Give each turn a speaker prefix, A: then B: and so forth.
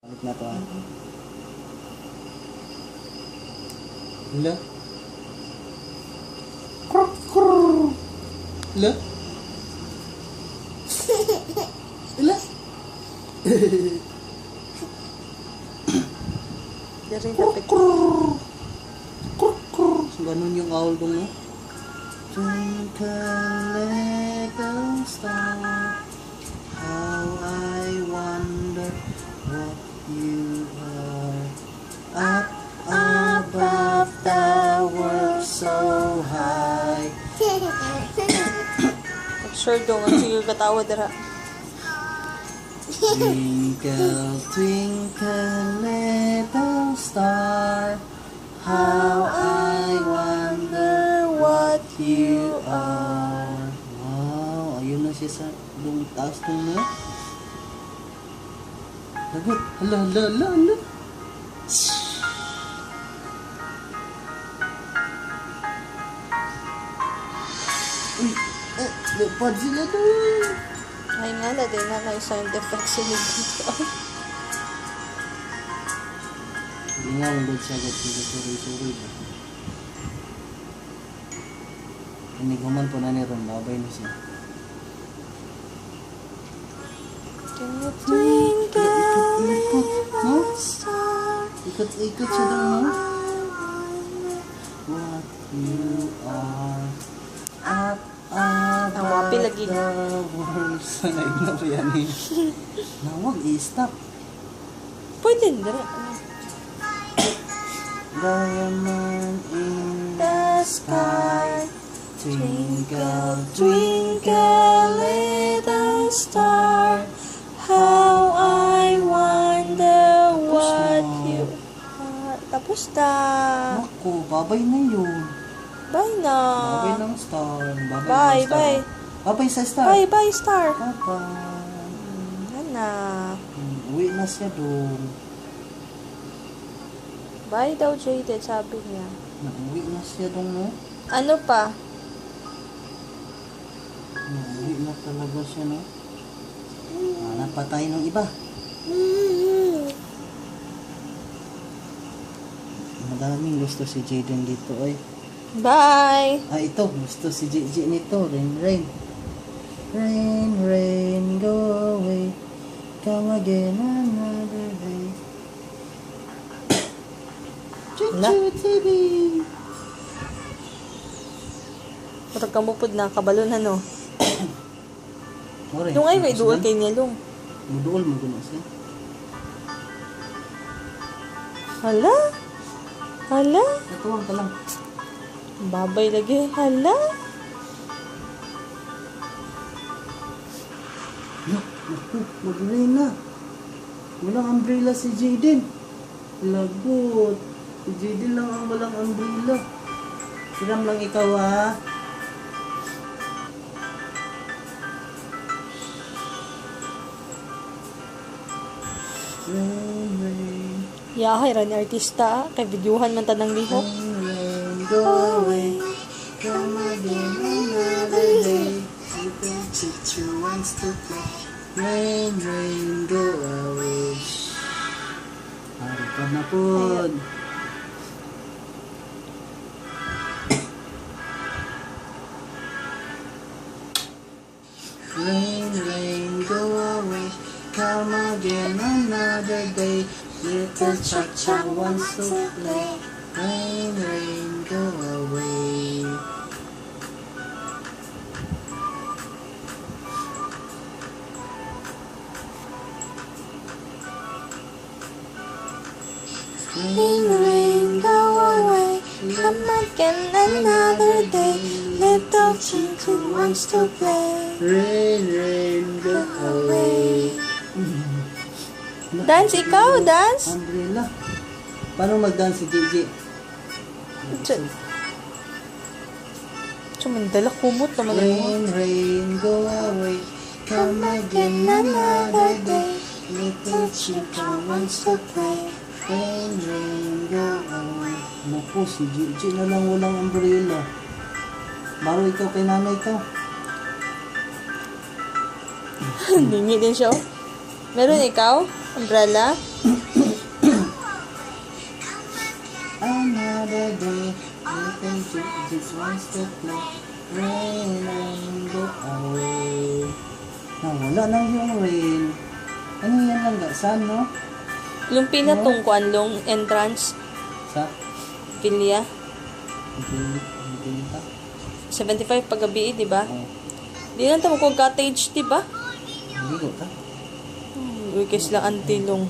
A: Balik na to. Hala? Hala? Hala?
B: Dari tapit.
A: So, ganun yung owl dong, no? Twinkle little star, how I wonder what you are. Up above the world so high.
B: Sure dong, ang sige katawa dara.
A: Twinkle, twinkle, little star, how I wonder what you are. Wow, ayun na siya sa lung taas dun na. Lagot, hala, hala, hala, hala. Uy, lupad sila dun.
B: Ay nga na din na may sound effects sila dito.
A: Hindi nga, magod siya agad sila. Sorry ba? Iniguman po na ni Ron, babay na siya.
B: Twinkle
A: No?
B: star,
A: Ikot-ikot siya doon, no? What you are up
B: Ang wapi
A: above
B: lagi.
A: the world. Sanay na ba yan eh? Nawag, i-stop.
B: pwede dara.
A: Diamond in the sky, twinkle,
B: Twinkle little star, how I wonder what you are. Tapos na.
A: Naku, babay na yun.
B: Bye na.
A: Babay ng star. Babay
B: Bye,
A: ng star.
B: bye.
A: Babay sa star.
B: Bye, bye, star.
A: Bye-bye.
B: Ana.
A: Uwi na siya doon.
B: Bye daw, Jade, sabi niya.
A: Uwi na siya doon, no?
B: Ano pa?
A: Uwi na talaga siya, no? Hanap pa tayo ng iba. Madaming gusto si Jaden dito, ay.
B: Bye.
A: Ah, ito. Gusto si JJ nito. Rain, rain. Rain, rain, go away. Come again another day. Chuchu TV.
B: Murag ka mo pod na kabalo na no.
A: Ore,
B: Yung ay may
A: tapos
B: duol
A: na.
B: kay niya long.
A: Muduol mo guna siya.
B: Hala? Hala?
A: Natuwang ka lang.
B: Babay lagi. Hala?
A: Naku, mag-rain na. Walang umbrella si Jaden. Lagot. Si Jaden lang ang walang umbrella. Siram lang ikaw, ha? Rain, rain.
B: Yahay ra ni artista. Kay videohan man tanang lihok.
A: Rain, rain, go away. Come again another day. Little teacher wants to play. Rain, rain, go away. Harapad na po. Rain, rain, go away. Come again another day. Little cha-cha wants to play. Rain, rain, go away.
B: Rain, rain, go away. Come again another day. Little children wants to play.
A: Rain, rain, go away.
B: Dance ikaw, dance.
A: Umbrella. Paano mag-dance si JJ?
B: Sumandala kumot naman yun.
A: Rain, rain, go away. Come again another day. Little children wants to play. Rain, rain, go away. Naku, si JJ na lang walang umbrella. Baro ikaw kay nanay ka.
B: Dingi din siya. Oh. Meron ikaw? Umbrella?
A: another day. Little chick just wants to play. Rain and go away. Wala na yung rain. Ano yan lang ga? Saan, no?
B: Yung pinatungkuan, long entrance,
A: Sa?
B: Pilya.
A: Hindi ka?
B: 75 paggabi, di ba?
A: Oo.
B: Di lang tamo kong cottage, di ba?
A: Hindi ko ka?
B: Wikis lang antilong.